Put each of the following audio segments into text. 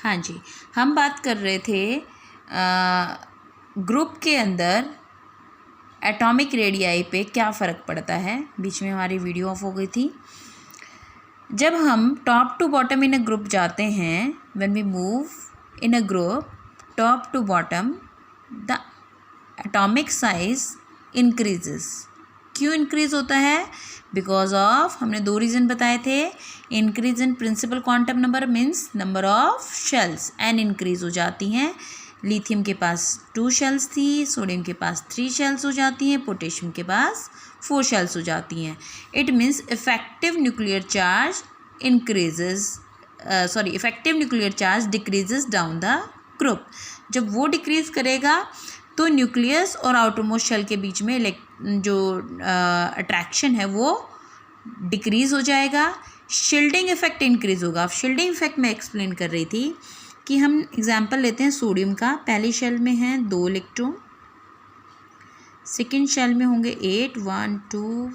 हाँ जी, हम बात कर रहे थे ग्रुप के अंदर एटॉमिक रेडियाई पे क्या फ़र्क पड़ता है। बीच में हमारी वीडियो ऑफ हो गई थी। जब हम top to bottom in a group जाते हैं, when we move in a group top to bottom, the atomic size increases. क्यों इंक्रीज होता है? बिकॉज ऑफ, हमने 2 रीज़न बताए थे। Increase in principal quantum number means number of shells, N increase हो जाती हैं। लिथियम के पास 2 शेल्स थी, सोडियम के पास 3 शेल्स हो जाती हैं, पोटेशियम के पास 4 शेल्स हो जाती हैं। It means effective nuclear charge effective nuclear charge decreases down the group. जब वो डिक्रीज करेगा तो न्यूक्लियस और आउटरमोस्ट शेल के बीच में जो अट्रैक्शन है वो डिक्रीज हो जाएगा। शील्डिंग इफेक्ट इंक्रीज होगा। अब शील्डिंग इफेक्ट मैं एक्सप्लेन कर रही थी कि हम एग्जांपल लेते हैं सोडियम का। पहली शेल में हैं 2 इलेक्ट्रॉन, सेकेंड शेल में होंगे 8, 1 2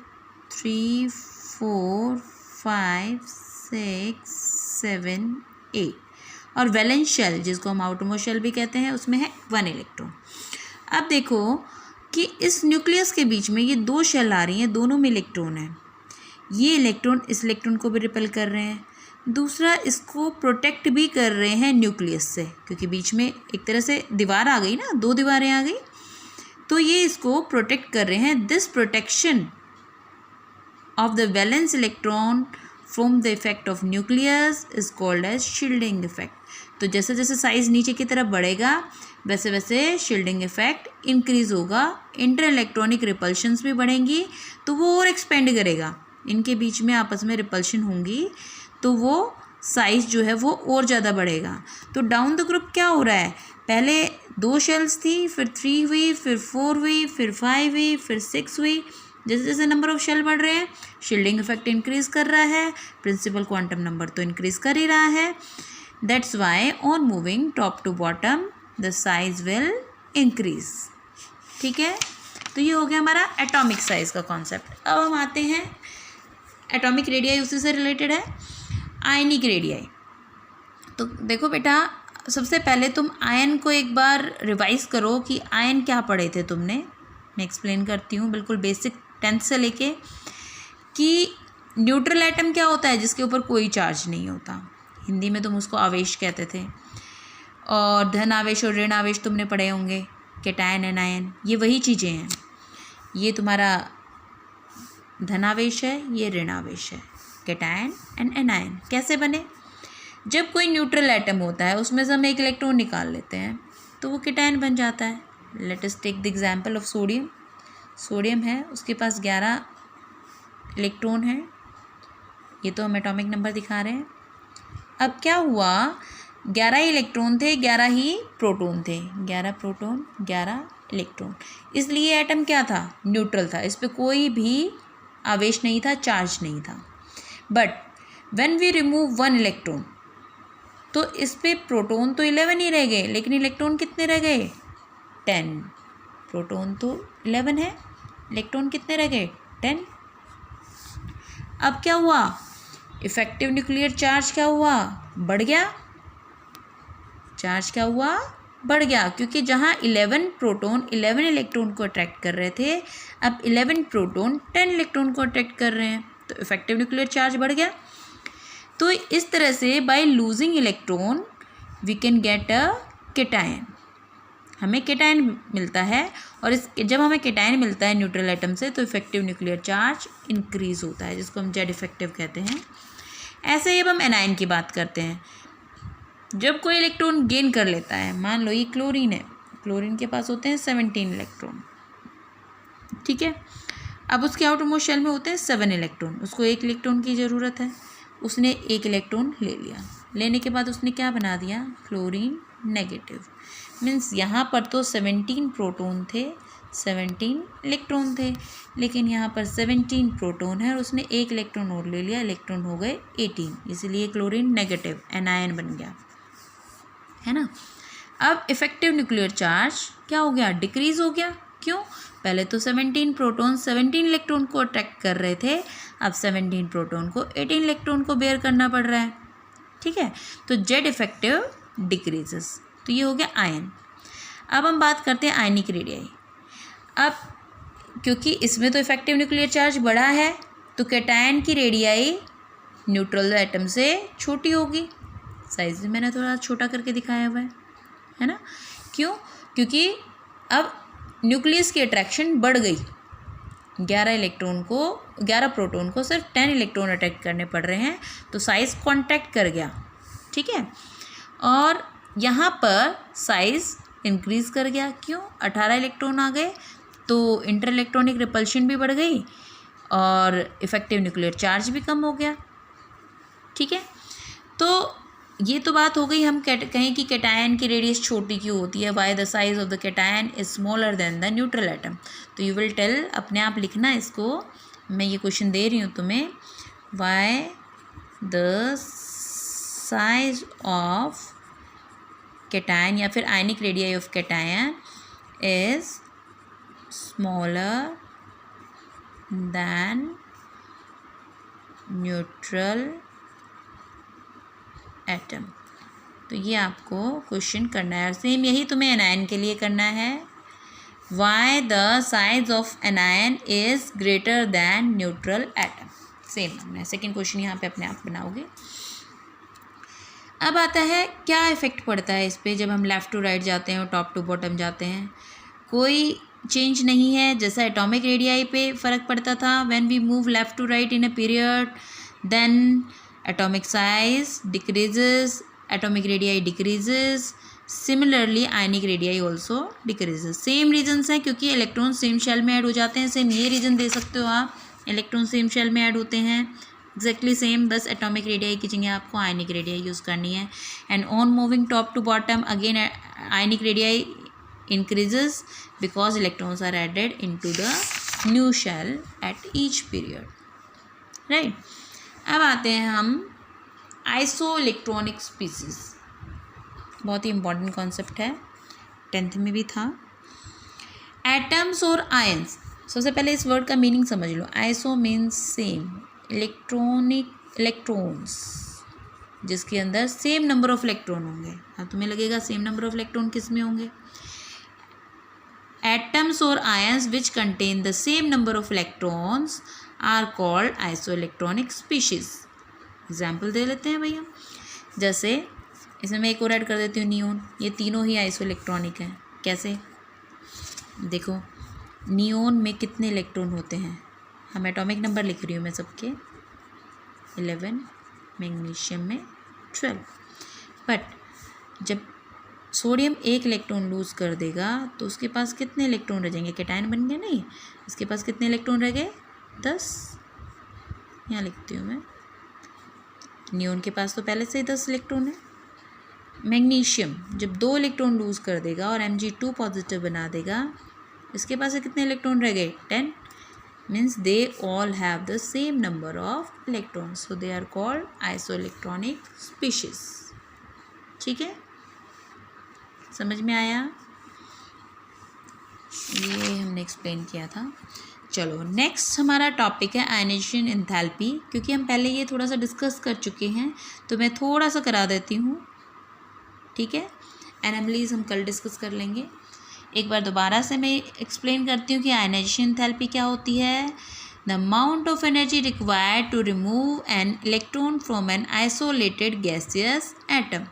3 4 5 6 7 8, और वैलेंस शेल जिसको हम आउटरमोस्ट शेल भी कहते हैं उसमें है 1 इलेक्ट्रॉन। अब देखो कि इस न्यूक्लियस के बीच में ये 2 शेल आ रही हैं, दोनों में इलेक्ट्रॉन है। ये इलेक्ट्रॉन इस इलेक्ट्रॉन को भी रिपेल कर रहे हैं, दूसरा इसको प्रोटेक्ट भी कर रहे हैं न्यूक्लियस से, क्योंकि बीच में एक तरह से दीवार आ गई ना, 2 दीवारें आ गई, तो ये इसको प्रोटेक्ट कर रहे हैं। This protection of the valence electron from the effect of nucleus is called as shielding effect. तो जैसे जैसे साइज नीचे की तरफ बढ़ेगा वैसे वैसे शील्डिंग इफेक्ट इंक्रीज होगा। इंटर इलेक्ट्रॉनिक रिपल्शंस भी बढ़ेंगी तो वो और एक्सपेंड करेगा, इनके बीच में आपस में रिपल्शन होंगी तो वो साइज जो है वो और ज़्यादा बढ़ेगा। तो डाउन द ग्रुप क्या हो रहा है? पहले 2 शेल्स थी, फिर 3 हुई, फिर 4 हुई, फिर 5 हुई, फिर 6 हुई। जैसे जैसे नंबर ऑफ शेल बढ़ रहे हैं शील्डिंग इफेक्ट इंक्रीज कर रहा है, प्रिंसिपल क्वांटम नंबर तो इंक्रीज कर ही रहा है। That's why on moving top to bottom the size will increase. ठीक है, तो ये हो गया हमारा एटॉमिक साइज का कॉन्सेप्ट। अब हम आते हैं, एटॉमिक रेडियाई उसी से रिलेटेड है, आयनिक रेडियाई। तो देखो बेटा, सबसे पहले तुम आयन को एक बार रिवाइज करो कि आयन क्या पढ़े थे तुमने। मैं एक्सप्लेन करती हूँ बिल्कुल बेसिक 10th से लेके, कि न्यूट्रल एटम क्या होता है जिसके ऊपर कोई चार्ज नहीं होता। हिंदी में तुम उसको आवेश कहते थे। और धन आवेश और ऋण आवेश तुमने पढ़े होंगे, कैटायन एनायन, ये वही चीज़ें हैं। ये तुम्हारा धनावेश है, ये ऋण आवेश है, कैटायन एंड एनायन। कैसे बने? जब कोई न्यूट्रल एटम होता है उसमें से हम एक इलेक्ट्रॉन निकाल लेते हैं तो वो कैटायन बन जाता है। Let us take the example of sodium. Sodium है, उसके पास 11 इलेक्ट्रॉन है, ये तो हम एटॉमिक नंबर दिखा रहे हैं। अब क्या हुआ, 11 ही इलेक्ट्रॉन थे, 11 ही प्रोटॉन थे, 11 प्रोटॉन 11 इलेक्ट्रॉन, इसलिए एटम क्या था? न्यूट्रल था, इस पर कोई भी आवेश नहीं था, चार्ज नहीं था। But when we remove 1 electron तो इस पे प्रोटॉन तो 11 ही रह गए, लेकिन इलेक्ट्रॉन कितने रह गए? 10। प्रोटॉन तो 11 है, इलेक्ट्रॉन कितने रह गए? 10। अब क्या हुआ? इफेक्टिव न्यूक्लियर चार्ज क्या हुआ? बढ़ गया। चार्ज क्या हुआ? बढ़ गया, क्योंकि जहाँ 11 प्रोटॉन 11 इलेक्ट्रॉन को अट्रैक्ट कर रहे थे, अब 11 प्रोटॉन 10 इलेक्ट्रॉन को अट्रैक्ट कर रहे हैं, तो इफेक्टिव न्यूक्लियर चार्ज बढ़ गया। तो इस तरह से by losing electron we can get a cation, हमें कैटायन मिलता है। और जब हमें कैटायन मिलता है न्यूट्रल एटम से तो इफेक्टिव न्यूक्लियर चार्ज इंक्रीज होता है, जिसको हम जेड इफेक्टिव कहते हैं। ऐसे ही अब हम एनायन की बात करते हैं। जब कोई इलेक्ट्रॉन गेन कर लेता है, मान लो ये क्लोरीन है, क्लोरीन के पास होते हैं 17 इलेक्ट्रॉन, ठीक है। अब उसके आउटरमोस्ट शेल में होते हैं 7 इलेक्ट्रॉन, उसको 1 इलेक्ट्रॉन की ज़रूरत है, उसने 1 इलेक्ट्रॉन ले लिया। लेने के बाद उसने क्या बना दिया? Chlorine negative. मीन्स यहाँ पर तो 17 प्रोटॉन थे, 17 इलेक्ट्रॉन थे, लेकिन यहाँ पर 17 प्रोटॉन है और उसने 1 इलेक्ट्रॉन और ले लिया, इलेक्ट्रॉन हो गए 18, इसलिए क्लोरीन नेगेटिव एनायन बन गया, है ना। अब इफेक्टिव न्यूक्लियर चार्ज क्या हो गया? डिक्रीज हो गया। क्यों? पहले तो 17 प्रोटॉन 17 इलेक्ट्रॉन को अट्रैक्ट कर रहे थे, अब 17 प्रोटॉन को 18 इलेक्ट्रॉन को बेयर करना पड़ रहा है, ठीक है। तो जेड इफेक्टिव डिक्रीजेस। तो ये हो गया आयन। अब हम बात करते हैं आयनिक रेडियाई। अब क्योंकि इसमें तो इफेक्टिव न्यूक्लियर चार्ज बड़ा है तो कैटायन की रेडियाई न्यूट्रल एटम से छोटी होगी। साइज भी मैंने थोड़ा छोटा करके दिखाया हुआ है ना। क्यों? क्योंकि अब न्यूक्लियस की अट्रैक्शन बढ़ गई। 11 प्रोटॉन को सिर्फ 10 इलेक्ट्रॉन अट्रैक्ट करने पड़ रहे हैं, तो साइज कॉन्ट्रैक्ट कर गया। ठीक है, और यहाँ पर साइज इंक्रीज कर गया। क्यों? 18 इलेक्ट्रॉन आ गए तो इंटर इलेक्ट्रॉनिक रिपल्शन भी बढ़ गई और इफेक्टिव न्यूक्लियर चार्ज भी कम हो गया। ठीक है, तो ये तो बात हो गई। हम कहें कि कैटायन की रेडियस छोटी क्यों होती है, why the size of the cation is smaller than the neutral atom. तो यू विल टेल, अपने आप लिखना इसको, मैं ये क्वेश्चन दे रही हूँ तुम्हें, why the size of cation या फिर ionic radii of cation is smaller than neutral atom. तो ये आपको क्वेश्चन करना है, और सेम यही तुम्हें एनायन के लिए करना है। Why the size of anion is greater than neutral atom. Same हमने सेकेंड क्वेश्चन यहाँ पे अपने आप बनाओगे। अब आता है क्या इफेक्ट पड़ता है इस पर जब हम लेफ़्ट टू राइट जाते हैं और टॉप टू बॉटम जाते हैं। कोई चेंज नहीं है। जैसा एटॉमिक रेडियाई पे फ़र्क पड़ता था, when we move left to right in a period then atomic size decreases, atomic radii decreases, similarly ionic radii also decreases। Same reasons हैं, क्योंकि इलेक्ट्रॉन सेम शेल में ऐड हो जाते हैं। सेम ये रीजन दे सकते हो आप, इलेक्ट्रॉन सेम शेल में ऐड होते हैं, एग्जैक्टली सेम। बस एटॉमिक रेडियाई की जगह आपको आयनिक रेडियाई यूज़ करनी है। And on moving top to bottom again ionic radii increases because electrons are added into the new shell at each period, right। अब आते हैं हम आइसो इलेक्ट्रॉनिक स्पीसीज। बहुत ही इंपॉर्टेंट कॉन्सेप्ट है, 10th में भी था। एटम्स और आयंस, सबसे पहले इस वर्ड का मीनिंग समझ लो। आइसो मीन्स सेम, इलेक्ट्रॉन्स जिसके अंदर सेम नंबर ऑफ इलेक्ट्रॉन होंगे। अब तुम्हें लगेगा सेम नंबर ऑफ इलेक्ट्रॉन किस में होंगे। एटम्स और ions which contain the same number of electrons are called isoelectronic species. Example दे लेते हैं भैया, जैसे इसमें मैं एक और ऐड कर देती हूँ, नियोन। ये तीनों ही आइसोइलेक्ट्रॉनिक हैं। कैसे? देखो, नियोन में कितने इलेक्ट्रॉन होते हैं, हम एटॉमिक नंबर लिख रही हूँ मैं सबके, 11, मैग्नीशियम में 12। बट जब सोडियम एक इलेक्ट्रॉन लूज़ कर देगा तो उसके पास कितने इलेक्ट्रॉन रह जाएंगे? कैटायन बन गया नहीं, इसके पास कितने इलेक्ट्रॉन रह गए? 10। यहाँ लिखती हूँ मैं, नियोन के पास तो पहले से ही 10 इलेक्ट्रॉन है। मैग्नीशियम जब 2 इलेक्ट्रॉन लूज़ कर देगा और Mg2 पॉजिटिव बना देगा, इसके पास से कितने इलेक्ट्रॉन रह गए? 10। Means they all have the same number of electrons, so they are called isoelectronic species. ठीक है, समझ में आया? ये हमने एक्सप्लेन किया था। चलो नेक्स्ट हमारा टॉपिक है आयनाइजेशन एंथैल्पी। क्योंकि हम पहले ये थोड़ा सा डिस्कस कर चुके हैं तो मैं थोड़ा सा करा देती हूँ। ठीक है, एनामलीज हम कल डिस्कस कर लेंगे। एक बार दोबारा से मैं एक्सप्लेन करती हूँ कि आयनाइजेशन एंथैल्पी क्या होती है। The amount of energy required to remove an electron from an isolated gaseous atom.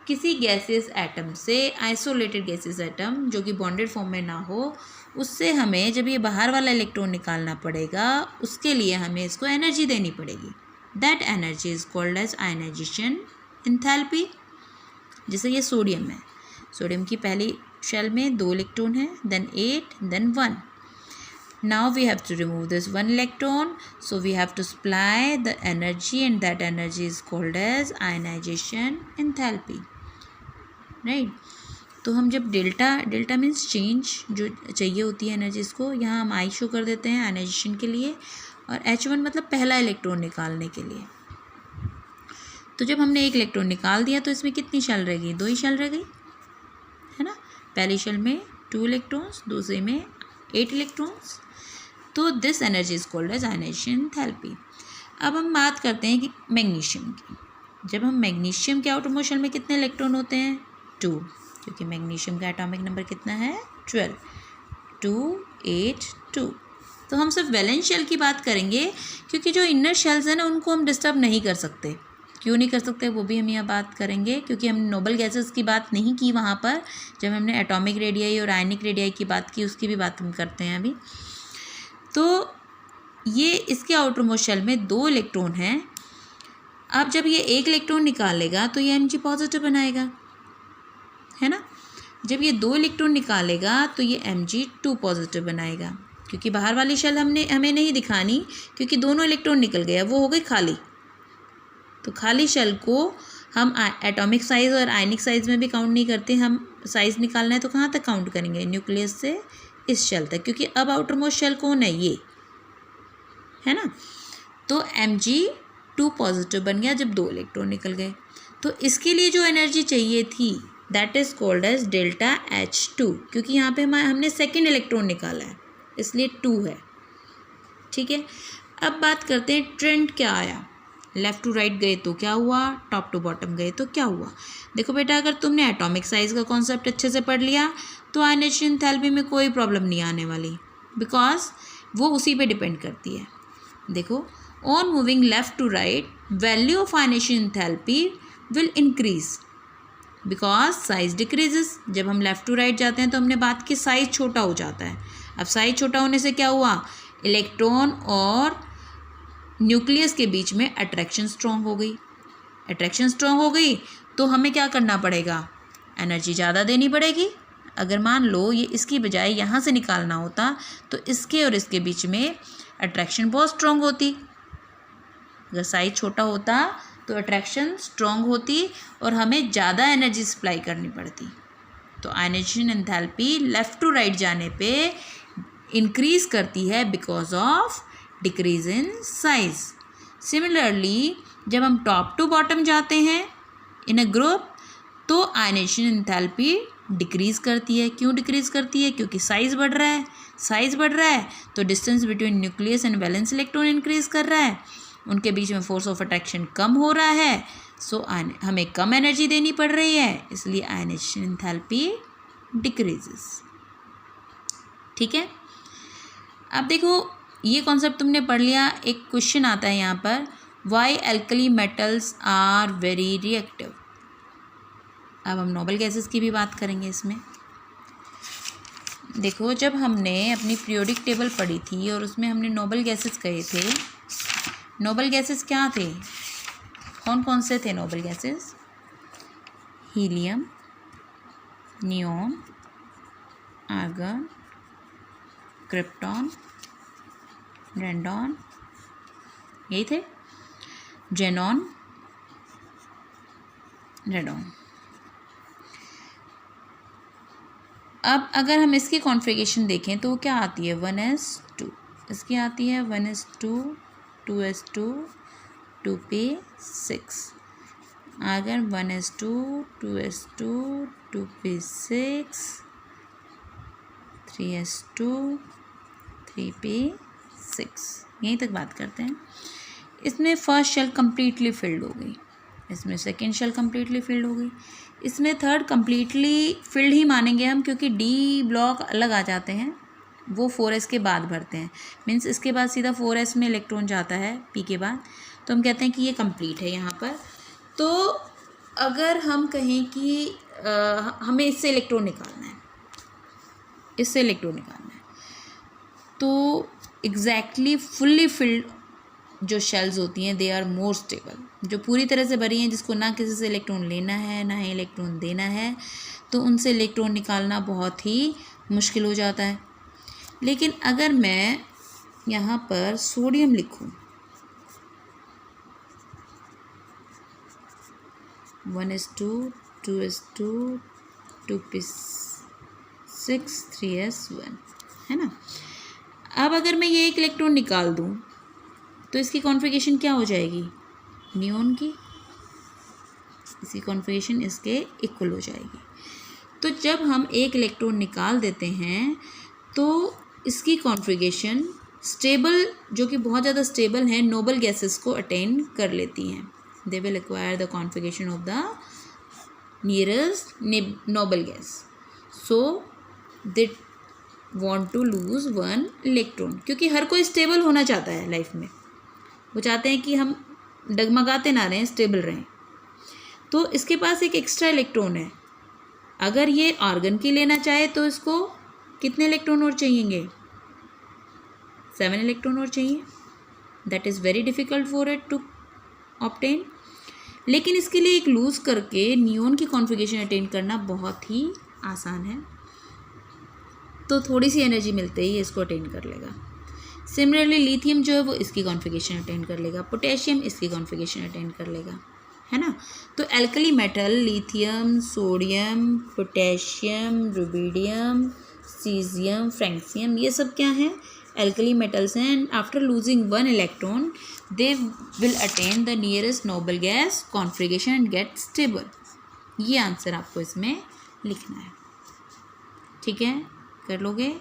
किसी गैसियस एटम से, आइसोलेटेड गैसियस एटम जो कि बॉन्डेड फॉर्म में ना हो, उससे हमें जब ये बाहर वाला इलेक्ट्रॉन निकालना पड़ेगा, उसके लिए हमें इसको एनर्जी देनी पड़ेगी। That energy is called as ionization enthalpy. जैसे ये सोडियम है, सोडियम की पहली शेल में 2 इलेक्ट्रॉन है, then 8, then 1। Now we have to remove this 1 electron, so we have to supply the energy and that energy is called as ionization enthalpy, right. तो हम जब डेल्टा मीन्स चेंज जो चाहिए होती है एनर्जी, इसको यहाँ हम आई शो कर देते हैं आयनाइजेशन के लिए, और H1 मतलब पहला इलेक्ट्रॉन निकालने के लिए। तो जब हमने 1 इलेक्ट्रॉन निकाल दिया तो इसमें कितनी शेल रह गई? 2 ही शेल रह गई, है ना। पहली शेल में 2 इलेक्ट्रॉन्स, दूसरे में 8 इलेक्ट्रॉन्स। तो this energy is called as ionization enthalpy. अब हम बात करते हैं कि मैग्नीशियम की। जब हम मैग्नीशियम के आउटर मोस्ट शेल में कितने इलेक्ट्रॉन होते हैं? 2, क्योंकि मैग्नीशियम का एटॉमिक नंबर कितना है? 12, 2, 8, 2। तो हम सिर्फ वैलेंस शेल की बात करेंगे, क्योंकि जो इनर शेल्स हैं ना उनको हम डिस्टर्ब नहीं कर सकते। क्यों नहीं कर सकते वो भी हम यहाँ बात करेंगे, क्योंकि हमने नोबल गैसेस की बात नहीं की वहाँ पर, जब हमने एटॉमिक रेडियाई और आयनिक रेडियाई की बात की उसकी भी बात हम करते हैं अभी। तो ये इसके आउटर मोस्ट शेल में 2 इलेक्ट्रॉन हैं। अब जब ये 1 इलेक्ट्रॉन निकालेगा तो ये Mg पॉजिटिव बनाएगा, है ना। जब ये 2 इलेक्ट्रॉन निकालेगा तो ये Mg2 पॉजिटिव बनाएगा, क्योंकि बाहर वाली शेल हमें नहीं दिखानी, क्योंकि दोनों इलेक्ट्रॉन निकल गया, वो हो गई खाली। तो खाली शेल को हम एटॉमिक साइज़ और आयनिक साइज़ में भी काउंट नहीं करते। हम साइज़ निकालना है तो कहाँ तक काउंट करेंगे? न्यूक्लियस से इस शेल तक, क्योंकि अब आउटर मोस्ट शेल कौन है? ये है ना। तो Mg2 पॉजिटिव बन गया जब 2 इलेक्ट्रॉन निकल गए। तो इसके लिए जो एनर्जी चाहिए थी that is called as delta H2, क्योंकि यहाँ पे हमने सेकेंड इलेक्ट्रॉन निकाला है इसलिए 2 है, ठीक है। अब बात करते हैं ट्रेंड क्या आया। लेफ़्ट टू राइट गए तो क्या हुआ, टॉप टू बॉटम गए तो क्या हुआ। देखो बेटा, अगर तुमने एटॉमिक साइज़ का कॉन्सेप्ट अच्छे से पढ़ लिया तो आयनाइजेशन एंथैल्पी में कोई प्रॉब्लम नहीं आने वाली, बिकॉज वो उसी पे डिपेंड करती है। देखो, on moving left to right value of ionization enthalpy will increase because size decreases. जब हम लेफ़्ट टू राइट जाते हैं तो हमने बात की साइज़ छोटा हो जाता है। अब साइज छोटा होने से क्या हुआ, इलेक्ट्रॉन और न्यूक्लियस के बीच में अट्रैक्शन स्ट्रॉन्ग हो गई। अट्रैक्शन स्ट्रॉन्ग हो गई तो हमें क्या करना पड़ेगा, एनर्जी ज़्यादा देनी पड़ेगी। अगर मान लो ये इसकी बजाय यहाँ से निकालना होता तो इसके और इसके बीच में अट्रैक्शन बहुत स्ट्रॉन्ग होती। अगर साइज छोटा होता तो अट्रैक्शन स्ट्रॉन्ग होती और हमें ज़्यादा एनर्जी सप्लाई करनी पड़ती। तो ionization enthalpy left to right जाने पे इंक्रीज़ करती है because of decrease in size. Similarly जब हम टॉप टू बॉटम जाते हैं इन अ ग्रुप तो आयनाइजेशन एंथैल्पी डिक्रीज़ करती है। क्यों डिक्रीज़ करती है? क्योंकि साइज़ बढ़ रहा है। साइज़ बढ़ रहा है तो distance between nucleus and valence electron increase कर रहा है, उनके बीच में फोर्स ऑफ अट्रैक्शन कम हो रहा है। सो हमें कम एनर्जी देनी पड़ रही है, इसलिए आयनाइजेशन एंथैल्पी डिक्रीजेस। ठीक है। अब देखो, ये कॉन्सेप्ट तुमने पढ़ लिया। एक क्वेश्चन आता है यहाँ पर, why alkali metals are very reactive. अब हम नोबल गैसेस की भी बात करेंगे इसमें। देखो, जब हमने अपनी पीरियोडिक टेबल पढ़ी थी और उसमें हमने नोबल गैसेस कहे थे, नोबल गैसेस क्या थे, कौन कौन से थे noble gases? Helium, neon, argon, krypton, radon, यही थे, जेनॉन, रेडॉन। अब अगर हम इसकी कॉन्फ़िगरेशन देखें तो क्या आती है, 1s2, इसकी आती है 1s2, 2s2, 2p6, अगर 1s2, 2s2, 2p6, 3s2, 3p6, यहीं तक बात करते हैं। इसमें फर्स्ट शेल कम्प्लीटली फिल्ड हो गई, इसमें सेकेंड शेल कम्प्लीटली फिल्ड हो गई, इसमें थर्ड कम्प्लीटली फिल्ड ही मानेंगे हम, क्योंकि डी ब्लॉक अलग आ जाते हैं, वो 4s के बाद भरते हैं। मीन्स इसके बाद सीधा 4s में इलेक्ट्रॉन जाता है p के बाद, तो हम कहते हैं कि ये कंप्लीट है यहाँ पर। तो अगर हम कहें कि हमें इससे इलेक्ट्रॉन निकालना है, इससे इलेक्ट्रॉन निकालना है, तो एग्जैक्टली फुल्ली फिल्ड जो शेल्स होती हैं दे आर मोर स्टेबल। जो पूरी तरह से भरी हैं, जिसको ना किसी से इलेक्ट्रॉन लेना है ना ही इलेक्ट्रॉन देना है, तो उनसे इलेक्ट्रॉन निकालना बहुत ही मुश्किल हो जाता है। लेकिन अगर मैं यहाँ पर सोडियम लिखूँ, 1s2, 2s2, 2p6, 3s1, है ना। अब अगर मैं ये एक इलेक्ट्रॉन निकाल दूँ तो इसकी कॉन्फ़िगरेशन क्या हो जाएगी, नियॉन की, इसकी कॉन्फ़िगरेशन इसके इक्वल हो जाएगी। तो जब हम एक इलेक्ट्रॉन निकाल देते हैं तो इसकी कॉन्फ़िगरेशन स्टेबल, जो कि बहुत ज़्यादा स्टेबल है, नोबल गैसेस को अटेन कर लेती हैं। they will acquire the configuration of the nearest noble gas. So they want to lose one electron, क्योंकि हर कोई स्टेबल होना चाहता है लाइफ में, वो चाहते हैं कि हम डगमगाते ना रहें, स्टेबल रहें। तो इसके पास एक एक्स्ट्रा इलेक्ट्रॉन है, अगर ये आर्गन की लेना चाहे तो इसको कितने इलेक्ट्रॉन और चाहिएंगे? 7 इलेक्ट्रॉन और चाहिए। That is very difficult for it to obtain. लेकिन इसके लिए एक लूज़ करके नियोन की कॉन्फ़िगरेशन अटेन करना बहुत ही आसान है, तो थोड़ी सी एनर्जी मिलते ही इसको अटेन कर लेगा। सिमिलरली लिथियम जो है वो इसकी कॉन्फ़िगरेशन अटेन कर लेगा, पोटेशियम इसकी कॉन्फ़िगरेशन अटेन कर लेगा, है ना। तो alkali metal lithium, sodium, potassium, rubidium, caesium, francium, ये सब क्या हैं? एल्कली मेटल्स हैं। And after losing one electron they will attain the nearest noble gas configuration and get stable. ये आंसर आपको इसमें लिखना है, ठीक है, कर लोगे।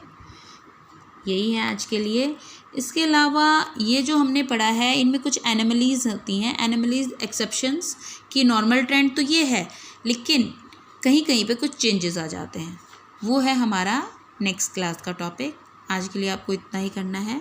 यही है आज के लिए। इसके अलावा ये जो हमने पढ़ा है इनमें कुछ एनोमलीज़ होती हैं, एनोमलीज़ एक्सेप्शंस की नॉर्मल ट्रेंड तो ये है, लेकिन कहीं कहीं पे कुछ चेंजेस आ जाते हैं, वो है हमारा नेक्स्ट क्लास का टॉपिक। आज के लिए आपको इतना ही करना है।